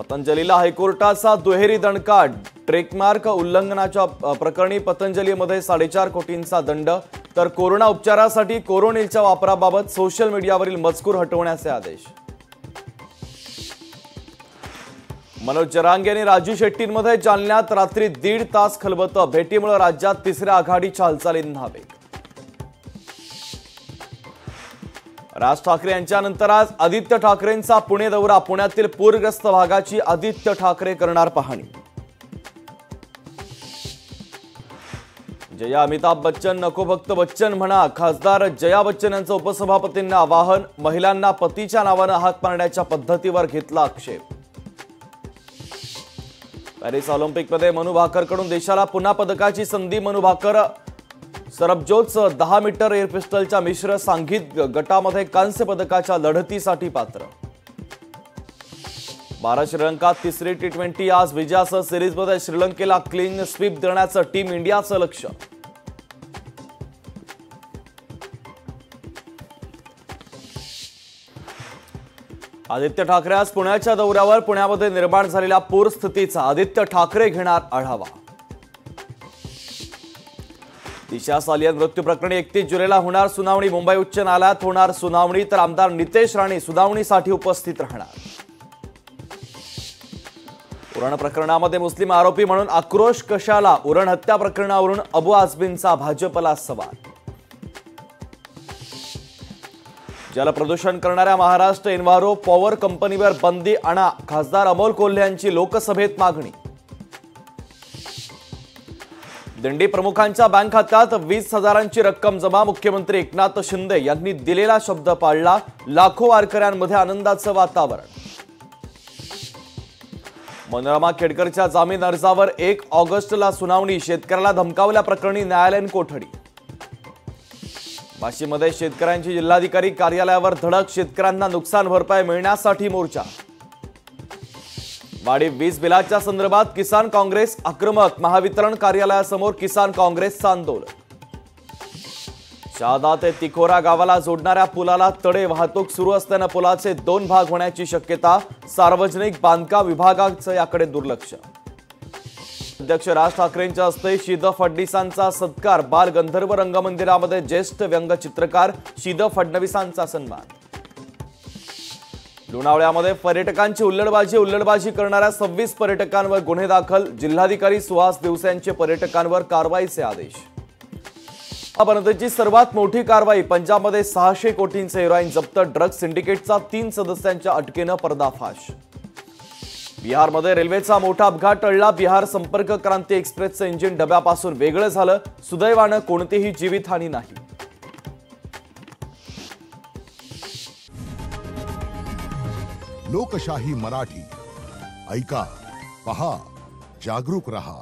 पतंजलीला हायकोर्टाचा दुहेरी दणका। ट्रेडमार्क उल्लंघनाच्या प्रकरणी पतंजलीमध्ये 4.5 कोटींचा दंड, तर कोरोना उपचारासाठी कोरोनिलच्या वापराबाबत सोशल मीडियावरील मजकूर हटवण्याचे आदेश। मनोज जरांगे आणि राजू शेट्टींमध्ये जालन्यात रात्री 1.5 तास खलबतं। भेटीमुळे राज्यात तिसऱ्या आघाडीच्या हालचालींना वेग। राज ठाकरे यांच्यानंतर आज आदित्य ठाकरेंचा पुणे दौरा। पुण्यातील पूरग्रस्त भागाची आदित्य ठाकरे करणार पाहणी। जया अमिताभ बच्चन नको फक्त बच्चन म्हणा, खासदार जया बच्चन यांचं उपसभापतींना आवाहन। महिलांना पतीच्या नावाने हाक मारण्याच्या पद्धतीवर घेतला आक्षेप। पॅरिस ऑलिम्पिकमध्ये मनू भाकरकडून देशाला पुन्हा पदकाची संधी। मनू भाकर सरबजोतचं 10 मीटर एअर पिस्टलच्या मिश्र सांघिक गटामध्ये कांस्य पदकाच्या लढतीसाठी पात्र। भारत श्रीलंका तिसरी टी20 आज विजयासह सिरीजमध्ये श्रीलंकेला क्लीन स्वीप देण्याचं टीम इंडियाचं लक्ष्य। आदित्य ठाकरे आज पुण्याच्या दौऱ्यावर। पुण्यामध्ये निर्माण झालेल्या पूरस्थितीचा आदित्य ठाकरे घेणार आढावा। दिशा सालियन मृत्यू प्रकरणी 31 जुलैला होणार सुनावणी। मुंबई उच्च न्यायालयात होणार सुनावणी, तर आमदार नितेश राणे सुनावणीसाठी उपस्थित राहणार। उरण प्रकरणामध्ये मुस्लिम आरोपी म्हणून आक्रोश कशाला? उरण हत्या प्रकरणावरून अबू आझमींचा भाजपला सवाल। जलप्रदूषण करणाऱ्या महाराष्ट्र एन्व्हायरो पॉवर कंपनीवर बंदी आणा, खासदार अमोल कोल्हे यांची लोकसभेत मागणी। दिंडी प्रमुखांच्या बँक खात्यात 20,000ची रक्कम जमा। मुख्यमंत्री एकनाथ शिंदे यांनी दिलेला शब्द पाळला। लाखो वारकऱ्यांमध्ये आनंदाचं वातावरण। मनोरमा खेडकरच्या जामीन अर्जावर 1 ऑगस्टला सुनावणी। शेतकऱ्याला धमकावल्याप्रकरणी न्यायालयीन कोठडी। वाशीमध्ये शेतकऱ्यांची जिल्हाधिकारी कार्यालयावर धडक। शेतकऱ्यांना नुकसान भरपाई मिळण्यासाठी मोर्चा। वाढीव वीज बिलाच्या संदर्भात किसान काँग्रेस आक्रमक। महावितरण कार्यालयासमोर किसान काँग्रेसचं आंदोलन। शहादा ते तिकोरा गावाला जोडणाऱ्या पुलाला तडे। वाहतूक सुरू असताना पुलाचे 2 भाग होण्याची शक्यता। सार्वजनिक बांधकाम विभागाचं याकडे दुर्लक्ष। अध्यक्ष राज ठाकरेंच्या हस्ते शीद फडणवीसांचा सत्कार। बाल गंधर्व रंगमंदिरामध्ये ज्येष्ठ व्यंगचित्रकार शीद फडणवीसांचा सन्मान। लोणावळ्यामध्ये पर्यटकांची हुल्लडबाजी करणाऱ्या 26 पर्यटकांवर गुन्हे दाखल। जिल्हाधिकारी सुहास दिवसे यांचे पर्यटकांवर कारवाईचे आदेश। आतापर्यंतची सर्वात मोठी कारवाई। पंजाबमध्ये 600 कोटींचे हेरोईन जप्त। ड्रग्ज सिंडिकेटचा 3 सदस्यांच्या अटकेनं पर्दाफाश। बिहारमध्ये रेल्वेचा मोठा अपघात टळला। बिहार संपर्क क्रांती एक्सप्रेसचं इंजिन डब्यापासून वेगळं झालं। सुदैवानं कोणतीही जीवितहानी नाही। लोकशाही मराठी ऐका, पहा, जागरूक रहा।